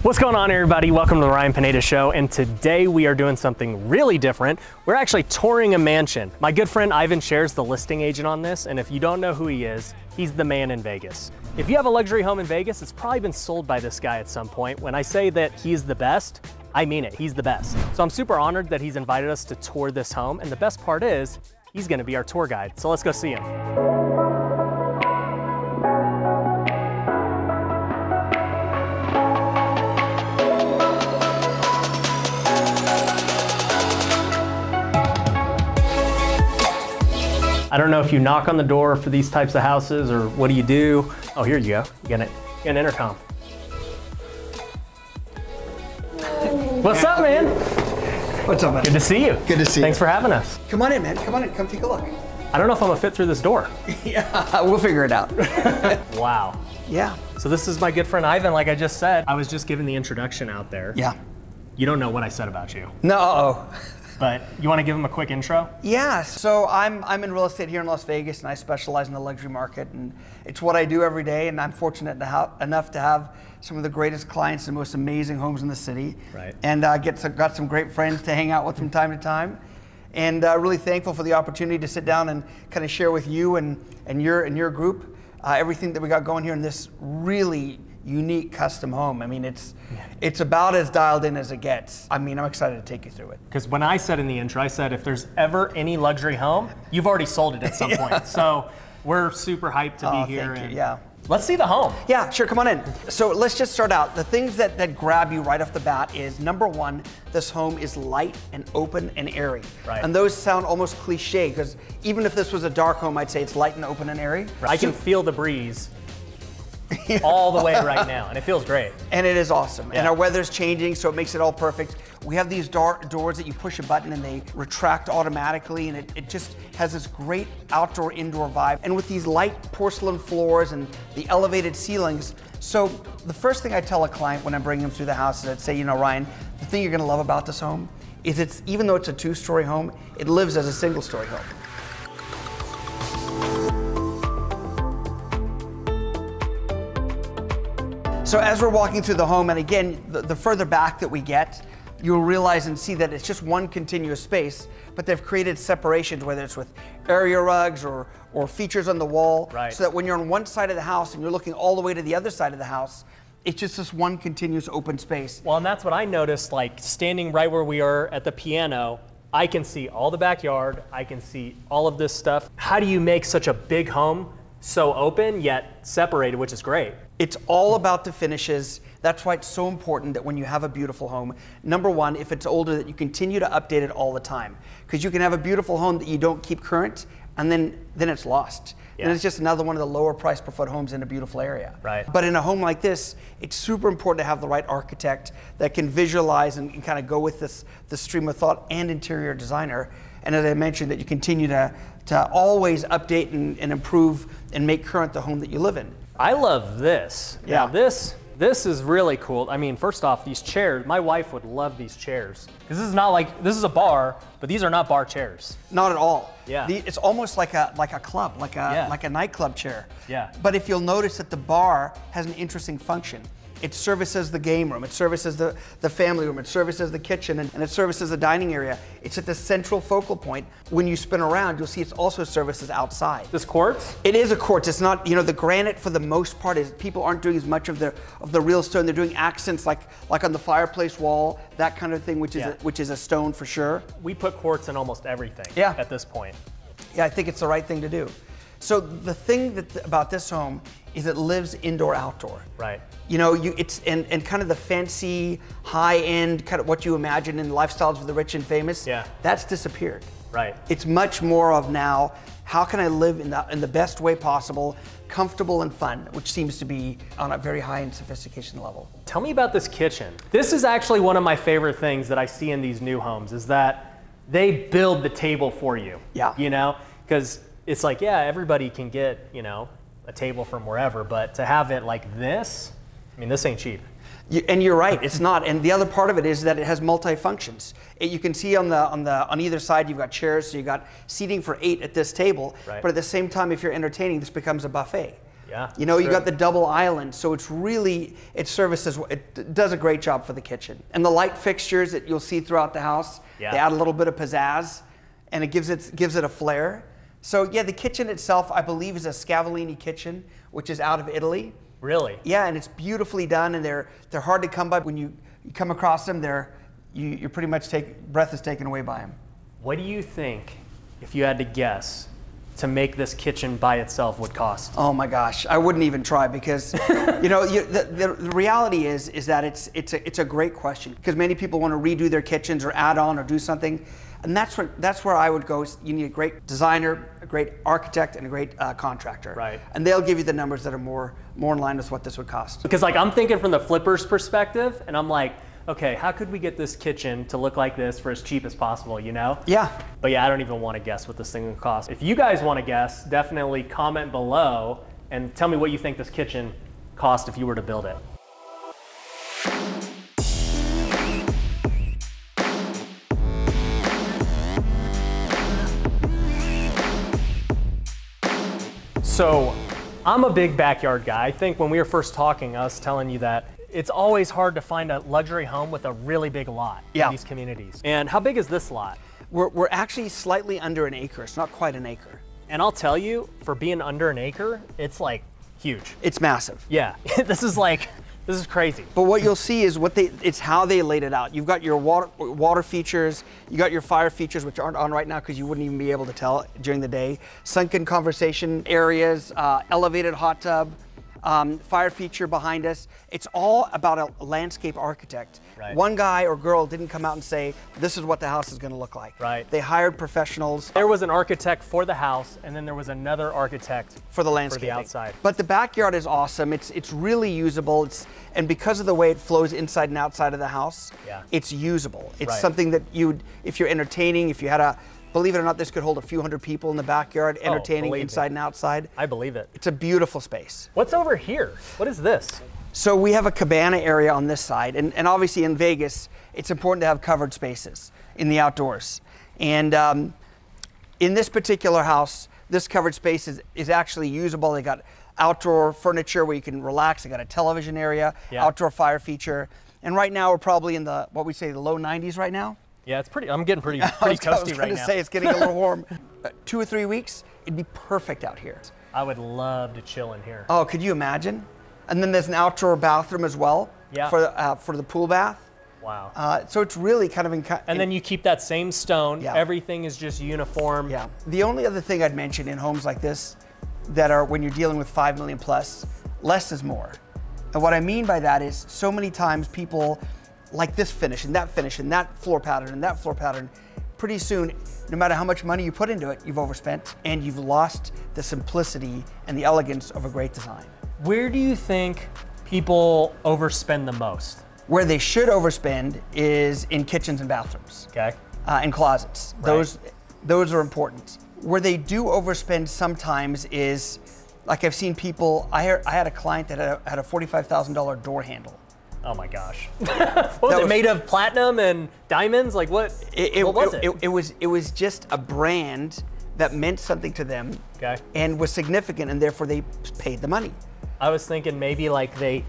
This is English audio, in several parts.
What's going on, everybody? Welcome to the Ryan Pineda Show, and today we are doing something really different. We're actually touring a mansion. My good friend Ivan Sher is the listing agent on this, and if you don't know who he is, he's the man in Vegas. If you have a luxury home in Vegas, it's probably been sold by this guy at some point. When I say that he's the best, I mean it, he's the best. So I'm super honored that he's invited us to tour this home, and the best part is, he's gonna be our tour guide. So let's go see him. I don't know if you knock on the door for these types of houses or what do you do? Oh, here you go. You got an intercom. What's up, man? What's up, man? Good to see you. Good to see you. Thanks for having us. Come on in, man. Come on in. Come take a look. I don't know if I'm gonna fit through this door. Yeah, we'll figure it out. Wow. Yeah. So this is my good friend Ivan, like I just said. I was just giving the introduction out there. Yeah. You don't know what I said about you. No. But you want to give him a quick intro? Yeah, so I'm in real estate here in Las Vegas, and I specialize in the luxury market, and it's what I do every day, and I'm fortunate enough to have some of the greatest clients and most amazing homes in the city. Right. And got some great friends to hang out with from time to time, and really thankful for the opportunity to sit down and kind of share with you and your group everything that we got going here in this really unique custom home. I mean, it's about as dialed in as it gets. I mean, I'm excited to take you through it. Because when I said in the intro, I said if there's ever any luxury home, you've already sold it at some point. So we're super hyped to be here. Thank you. Yeah. Let's see the home. Yeah, sure, come on in. So let's just start out. The things that grab you right off the bat is, number one, this home is light and open and airy. Right. And those sound almost cliche, because even if this was a dark home, I'd say it's light and open and airy. Right. I can feel the breeze all the way right now, and it feels great. And it is awesome. Yeah. And our weather's changing, so it makes it all perfect. We have these doors that you push a button and they retract automatically, and it just has this great outdoor-indoor vibe. And with these light porcelain floors and the elevated ceilings, so the first thing I tell a client when I bring them through the house is I'd say, you know, Ryan, the thing you're gonna love about this home is even though it's a two-story home, it lives as a single-story home. So as we're walking through the home, and again, the further back that we get, you'll realize and see that it's just one continuous space, but they've created separations, whether it's with area rugs or features on the wall, right, so that when you're on one side of the house and you're looking all the way to the other side of the house, it's just this one continuous open space. Well, and that's what I noticed, like standing right where we are at the piano, I can see all the backyard, I can see all of this stuff. How do you make such a big home so open yet separated, which is great? It's all about the finishes. That's why it's so important that when you have a beautiful home, number one, if it's older, that you continue to update it all the time. Because you can have a beautiful home that you don't keep current, and then it's lost. Yeah. And it's just another one of the lower price per foot homes in a beautiful area. Right. But in a home like this, it's super important to have the right architect that can visualize and kind of go with this stream of thought, and interior designer. And as I mentioned, that you continue to always update and improve and make current the home that you live in. I love this. Yeah. Now this is really cool. I mean, first off, these chairs, my wife would love these chairs. Because this is not like, this is a bar, but these are not bar chairs. Not at all. Yeah. It's almost like a club, like a nightclub chair. Yeah. But if you'll notice that the bar has an interesting function. It services the game room, it services the family room, it services the kitchen, and it services the dining area. It's at the central focal point. When you spin around, you'll see it's also services outside. This quartz? It is a quartz. It's not, you know, the granite for the most part is, people aren't doing as much of the real stone. They're doing accents like on the fireplace wall, that kind of thing, which is a stone for sure. We put quartz in almost everything at this point. Yeah, I think it's the right thing to do. So the thing about this home is it lives indoor-outdoor. Right. You know, it's kind of the fancy, high-end, kind of what you imagine in lifestyles of the rich and famous, that's disappeared. Right. It's much more of now, how can I live in the best way possible, comfortable and fun, which seems to be on a very high-end sophistication level. Tell me about this kitchen. This is actually one of my favorite things that I see in these new homes, is that they build the table for you. Yeah. You know, because it's like, yeah, everybody can get, you know, a table from wherever, but to have it like this, I mean, this ain't cheap. And you're right, it's not. And the other part of it is that it has multi-functions. You can see on either side you've got chairs, so you've got seating for 8 at this table. Right. But at the same time, if you're entertaining, this becomes a buffet. Yeah. You know, you got the double island, so it's really, it services, it does a great job for the kitchen. And the light fixtures that you'll see throughout the house, they add a little bit of pizzazz, and it gives it a flair. So yeah, the kitchen itself, I believe, is a Scavellini kitchen, which is out of Italy. Really? Yeah, and it's beautifully done, and they're hard to come by. When you come across them, you're pretty much breath is taken away by them. What do you think, if you had to guess, to make this kitchen by itself would cost? Oh my gosh, I wouldn't even try, because you know, the reality is that it's a great question, because many people want to redo their kitchens or add on or do something, and that's where I would go. You need a great designer, a great architect, and a great contractor. Right. And they'll give you the numbers that are more in line with what this would cost. Because like I'm thinking from the flipper's perspective, and I'm like, okay, how could we get this kitchen to look like this for as cheap as possible, you know? Yeah. But yeah, I don't even want to guess what this thing would cost. If you guys want to guess, definitely comment below and tell me what you think this kitchen cost if you were to build it. So, I'm a big backyard guy. I think when we were first talking, I was telling you that it's always hard to find a luxury home with a really big lot in these communities. And how big is this lot? We're actually slightly under an acre. It's not quite an acre. And I'll tell you, for being under an acre, it's like huge. It's massive. Yeah, this is crazy. But what you'll see is it's how they laid it out. You've got your water features, you got your fire features, which aren't on right now because you wouldn't even be able to tell during the day. Sunken conversation areas, elevated hot tub, fire feature behind us. It's all about a landscape architect. Right. One guy or girl didn't come out and say, this is what the house is going to look like. Right. They hired professionals. There was an architect for the house, and then there was another architect for the landscape. For the outside. But the backyard is awesome. It's really usable. And because of the way it flows inside and outside of the house, it's usable. It's something that if you're entertaining, if you had believe it or not, this could hold a few hundred people in the backyard, entertaining inside and outside. I believe it. It's a beautiful space. What's over here? What is this? So we have a cabana area on this side, and obviously in Vegas, it's important to have covered spaces in the outdoors. And in this particular house, this covered space is actually usable. They got outdoor furniture where you can relax. They got a television area, outdoor fire feature. And right now we're probably in the low 90s right now. Yeah, it's pretty. I'm getting pretty toasty right now. I was going to say it's getting a little warm. 2 or 3 weeks, it'd be perfect out here. I would love to chill in here. Oh, could you imagine? And then there's an outdoor bathroom as well for the pool bath. Wow. So it's really kind of and then you keep that same stone. Yeah. Everything is just uniform. Yeah. The only other thing I'd mention in homes like this that are when you're dealing with 5 million plus, less is more. And what I mean by that is so many times people like this finish and that floor pattern and that floor pattern. Pretty soon, no matter how much money you put into it, you've overspent and you've lost the simplicity and the elegance of a great design. Where do you think people overspend the most? Where they should overspend is in kitchens and bathrooms. Okay. And closets. Right. Those are important. Where they do overspend sometimes is, like I've seen people, I had a client that had a $45,000 door handle. Oh my gosh. What was it, made of platinum and diamonds? Like what was it? It was just a brand that meant something to them and was significant, and therefore they paid the money. I was thinking maybe like they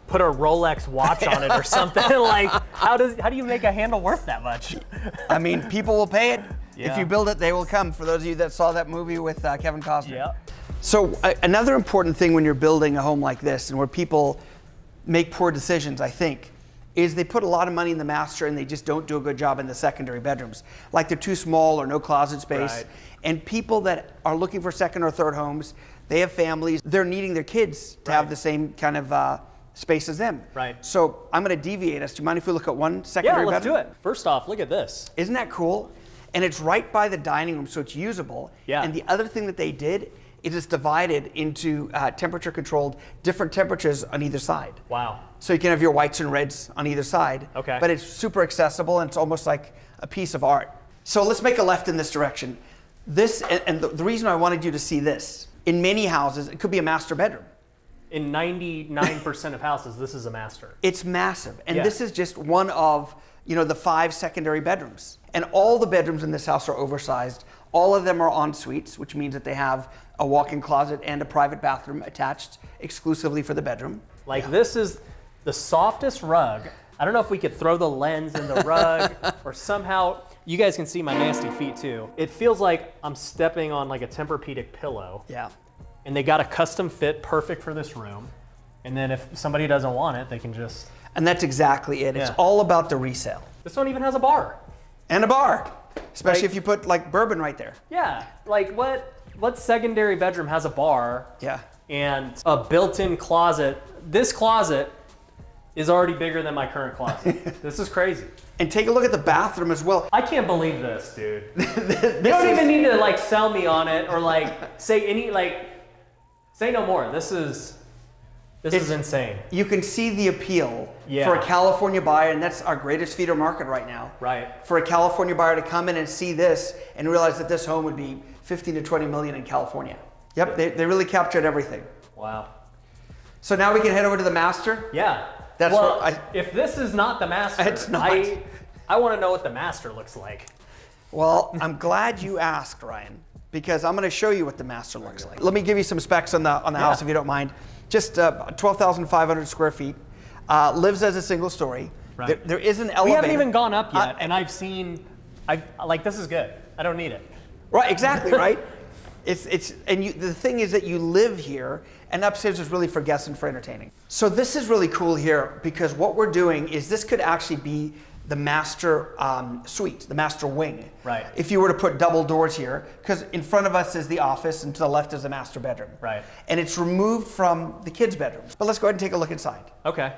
put a Rolex watch on it or something. Like how do you make a handle worth that much? I mean, people will pay it. If you build it, they will come. For those of you that saw that movie with Kevin Costner. Yeah. So another important thing when you're building a home like this, and where people make poor decisions, I think, is they put a lot of money in the master and they just don't do a good job in the secondary bedrooms. Like they're too small or no closet space. Right. And people that are looking for second or third homes, they have families, they're needing their kids to have the same kind of space as them. Right. So I'm going to deviate us. Do you mind if we look at one secondary bedroom? Yeah, let's do it. First off, look at this. Isn't that cool? And it's right by the dining room, so it's usable. Yeah. And the other thing that they did is it's divided into temperature-controlled, different temperatures on either side. Wow. So you can have your whites and reds on either side. Okay. But it's super accessible, and it's almost like a piece of art. So let's make a left in this direction. This, and the reason I wanted you to see this, in many houses, it could be a master bedroom. In 99% of houses, this is a master. It's massive. And this is just one of the 5 secondary bedrooms. And all the bedrooms in this house are oversized. All of them are en suites, which means that they have a walk-in closet and a private bathroom attached exclusively for the bedroom. Like this is the softest rug. I don't know if we could throw the lens in the rug or somehow, you guys can see my nasty feet too. It feels like I'm stepping on like a Tempur-Pedic pillow. Yeah. And they got a custom fit perfect for this room. And then if somebody doesn't want it, they can just. And that's exactly it. Yeah. It's all about the resale. This one even has a bar. And a bar, especially Like, if you put like bourbon right there. Yeah, like what secondary bedroom has a bar? Yeah. And a built-in closet? This closet is already bigger than my current closet. This is crazy. And take a look at the bathroom as well. I can't believe this, dude. You don't even need to like sell me on it or like say no more. This is insane. You can see the appeal Yeah. for a California buyer, and that's our greatest feeder market right now. Right. For a California buyer to come in and see this and realize that this home would be 15 to 20 million in California. Yep, they really captured everything. Wow. So now we can head over to the master. Yeah. That's well, what if this is not the master, It's not. I want to know what the master looks like. Well, I'm glad you asked, Ryan, because I'm going to show you what the master looks like. Let me give you some specs on the house, if you don't mind. Just 12,500 square feet. Lives as a single story. Right. There is an elevator. We haven't even gone up yet, and like this is good. I don't need it. Right, exactly, right? The thing is that you live here, and upstairs is really for guests and for entertaining. So this is really cool here because what we're doing is this could actually be the master suite, the master wing. Right. If you were to put double doors here, because in front of us is the office and to the left is the master bedroom. Right. And it's removed from the kids' bedrooms. But let's go ahead and take a look inside. Okay.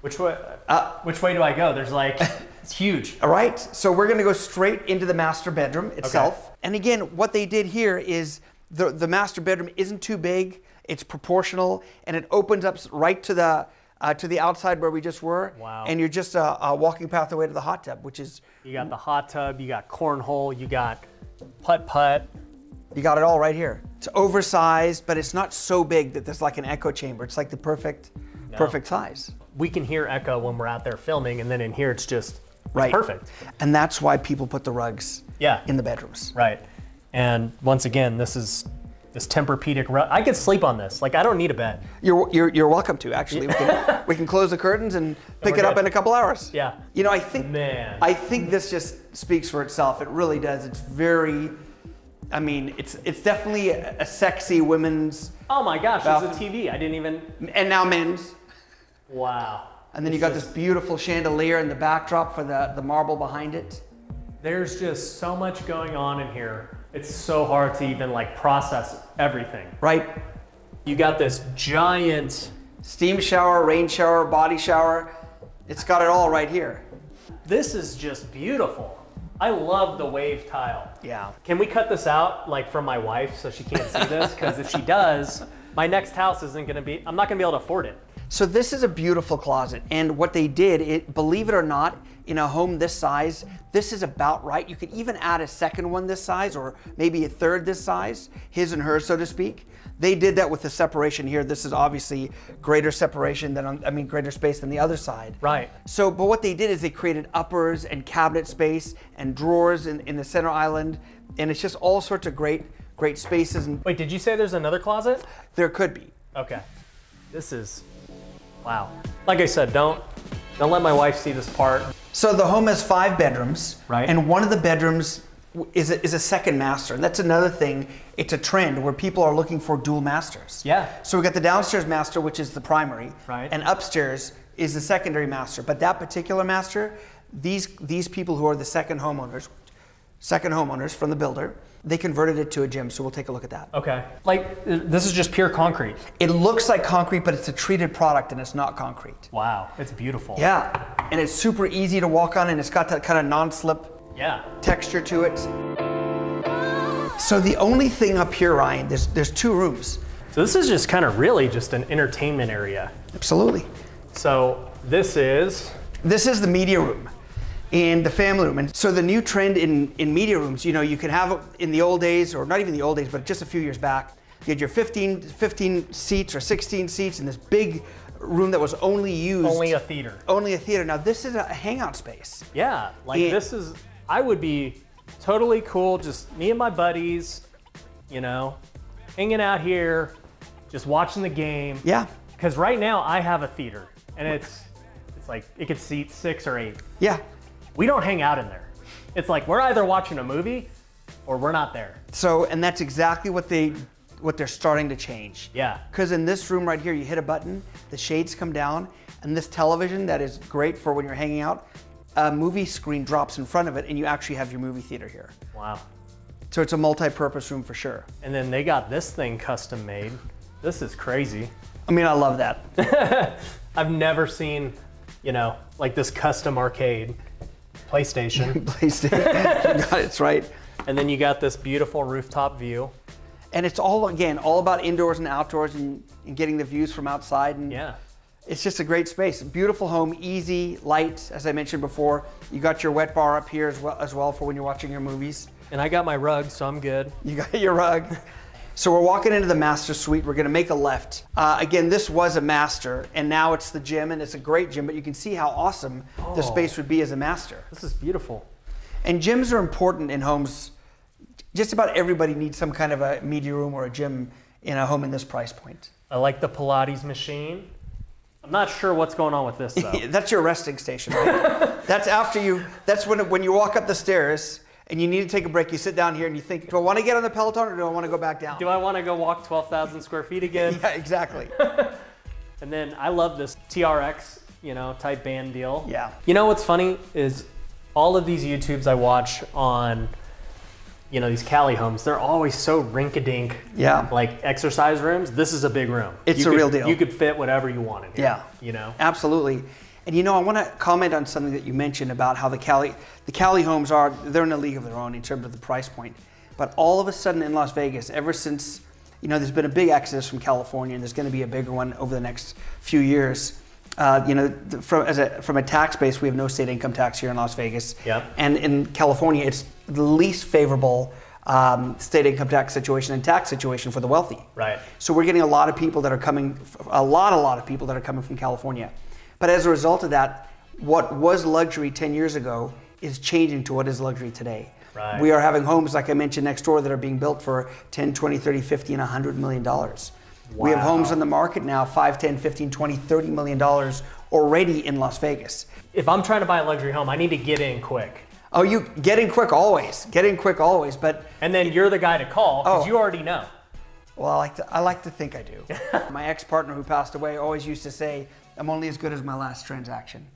Which way do I go? There's like, it's huge. All right, so we're gonna go straight into the master bedroom itself. Okay. And again, what they did here is the master bedroom isn't too big, it's proportional, and it opens up right to the outside where we just were. Wow. And you're just a walking path away to the hot tub, which is... You got the hot tub, you got cornhole, you got putt-putt. You got it all right here. It's oversized, but it's not so big that there's like an echo chamber. It's like the perfect size. We can hear echo when we're out there filming, and then in here it's just right. Perfect. And that's why people put the rugs in the bedrooms. Right. And once again, this Tempur-Pedic rug. I could sleep on this. Like, I don't need a bed. You're welcome to, actually. We can close the curtains and pick it up in a couple hours. Yeah. You know, I think this just speaks for itself. It really does. It's very, I mean, it's definitely a sexy women's. Oh my gosh, there's a TV. I didn't even. And now men's. Wow. And then you got this beautiful chandelier in the backdrop for the marble behind it. There's just so much going on in here. It's so hard to even like process everything. Right. You got this giant steam shower, rain shower, body shower. It's got it all right here. This is just beautiful. I love the wave tile. Yeah. Can we cut this out like from my wife so she can't see this? Because if she does, my next house isn't gonna be, I'm not gonna be able to afford it. So this is a beautiful closet, and what they did, believe it or not, in a home this size, this is about right. You could even add a second one this size, or maybe a third this size, his and hers, so to speak. They did that with the separation here. This is obviously greater separation than, greater space than the other side. Right. So, but what they did is they created uppers and cabinet space and drawers in the center island, and it's just all sorts of great spaces. And wait, did you say there's another closet? There could be. Okay. This is, wow. Like I said, don't let my wife see this part. So the home has 5 bedrooms, right? And one of the bedrooms is a second master. And that's another thing. It's a trend where people are looking for dual masters. Yeah. So we got the downstairs master, which is the primary, right? And upstairs is the secondary master. But that particular master, these people who are the second homeowners from the builder, they converted it to a gym, so we'll take a look at that. Okay. Like, this is just pure concrete. It looks like concrete, but it's a treated product and it's not concrete. Wow, it's beautiful. Yeah, and it's super easy to walk on, and it's got that kind of non-slip texture to it. So the only thing up here, Ryan, there's 2 rooms. So this is just kind of really just an entertainment area. Absolutely. So this is the media room. And the family room. And so the new trend in media rooms, you know, you can have in the old days, or not even the old days, but just a few years back, you had your 15 seats or 16 seats in this big room that was only used. Only a theater. Only a theater. Now this is a hangout space. Yeah, like this is, I would be totally cool, just me and my buddies, you know, hanging out here, just watching the game. Yeah. Because right now I have a theater, and it's like it could seat 6 or 8. Yeah. We don't hang out in there. It's like we're either watching a movie or we're not there. So, and that's exactly what they're starting to change. Yeah. Because in this room right here, you hit a button, the shades come down, and this television that is great for when you're hanging out, a movie screen drops in front of it, and you actually have your movie theater here. Wow. So it's a multi-purpose room for sure. And then they got this thing custom made. This is crazy. I mean, I love that. I've never seen, you know, like this custom arcade. PlayStation. PlayStation. You got it, it's right. And then you got this beautiful rooftop view. And it's all, again, all about indoors and outdoors and getting the views from outside. And yeah. It's just a great space. Beautiful home, easy, light, as I mentioned before. You got your wet bar up here as well for when you're watching your movies. And I got my rug, so I'm good. You got your rug. So we're walking into the master suite. We're gonna make a left. Again, this was a master, and now it's the gym, and it's a great gym, but you can see how awesome the space would be as a master. This is beautiful. And gyms are important in homes. Just about everybody needs some kind of a media room or a gym in a home in this price point. I like the Pilates machine. I'm not sure what's going on with this though. That's your resting station, right? That's after you, that's when you walk up the stairs and you need to take a break, you sit down here and you think, do I want to get on the Peloton or do I want to go back down? Do I want to go walk 12,000 square feet again? Yeah, exactly. And then I love this TRX, you know, type band deal. Yeah. You know what's funny is all of these YouTubes I watch on, you know, these Cali homes, they're always so rink-a-dink, yeah, like exercise rooms. This is a big room. It's a real deal. You could fit whatever you wanted here, yeah, you know? Absolutely. And you know, I want to comment on something that you mentioned about how the Cali homes are, they're in a league of their own in terms of the price point. But all of a sudden in Las Vegas, ever since, you know, there's been a big exodus from California, and there's going to be a bigger one over the next few years. You know, from a tax base, we have no state income tax here in Las Vegas. Yep. And in California, it's the least favorable state income tax situation and tax situation for the wealthy. Right. So we're getting a lot of people that are coming, a lot of people that are coming from California. But as a result of that, what was luxury 10 years ago is changing to what is luxury today. Right. We are having homes, like I mentioned, next door that are being built for 10, 20, 30, 50, and $100 million. Wow. We have homes on the market now, 5, 10, 15, 20, $30 million already in Las Vegas. If I'm trying to buy a luxury home, I need to get in quick. Oh, you get in quick always. Get in quick always, but... And then you're the guy to call, because you already know. Well, I like to think I do. My ex-partner who passed away always used to say, I'm only as good as my last transaction.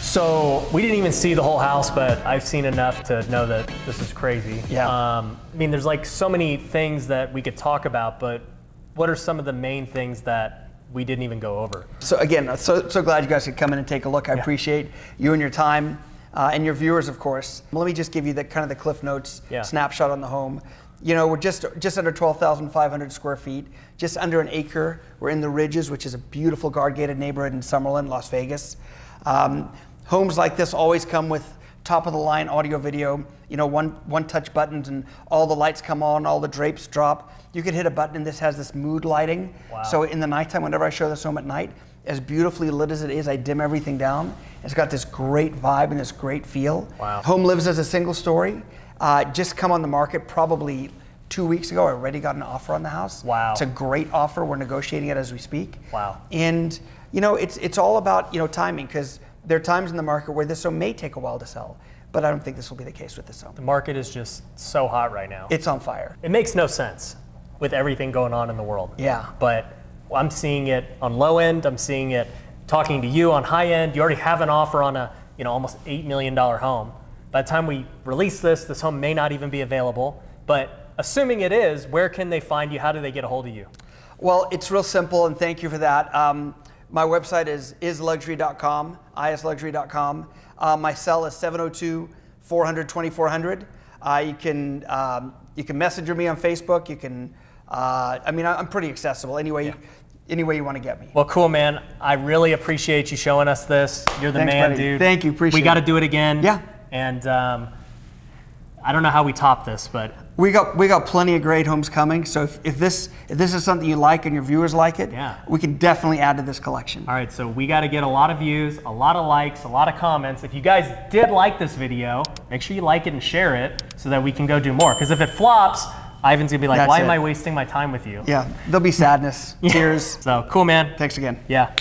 So we didn't even see the whole house, but I've seen enough to know that this is crazy. Yeah. I mean, there's like so many things that we could talk about, but what are some of the main things that we didn't even go over? So again, so glad you guys could come in and take a look. I appreciate you and your time, and your viewers, of course. Let me just give you the kind of the Cliff Notes snapshot on the home. You know, we're just under 12,500 square feet, just under an acre. We're in the Ridges, which is a beautiful guard-gated neighborhood in Summerlin, Las Vegas. Homes like this always come with top-of-the-line audio-video, you know, one-touch buttons, and all the lights come on, all the drapes drop. You could hit a button, and this has this mood lighting. Wow. So in the nighttime, whenever I show this home at night, as beautifully lit as it is, I dim everything down. It's got this great vibe and this great feel. Wow. Home lives as a single story. Just come on the market probably 2 weeks ago. I already got an offer on the house. Wow. It's a great offer. We're negotiating it as we speak. Wow. And you know, it's all about, you know, timing, because there are times in the market where this home may take a while to sell, but I don't think this will be the case with this home. The market is just so hot right now. It's on fire. It makes no sense with everything going on in the world. Yeah. But I'm seeing it on low end. I'm seeing it talking to you on high end. You already have an offer on a, you know, almost $8 million home. By the time we release this home may not even be available. But assuming it is, where can they find you? How do they get a hold of you? Well, it's real simple, and thank you for that. My website is isluxury.com, isluxury.com. My cell is 702-400-2400. You can messenger me on Facebook. You can, I mean, I'm pretty accessible. Anyway, any way you want to get me. Well, cool, man. I really appreciate you showing us this. You're the Thanks, man, buddy. dude. Thank you, appreciate it. We got to do it again. Yeah. And I don't know how we top this, but we got plenty of great homes coming. So if this is something you like and your viewers like it, yeah, we can definitely add to this collection. All right, so we got to get a lot of views, a lot of likes, a lot of comments. If you guys did like this video, make sure you like it and share it so that we can go do more. Because if it flops, Ivan's gonna be like, why am I wasting my time with you? Yeah, there'll be sadness, tears. So cool, man. Thanks again. Yeah.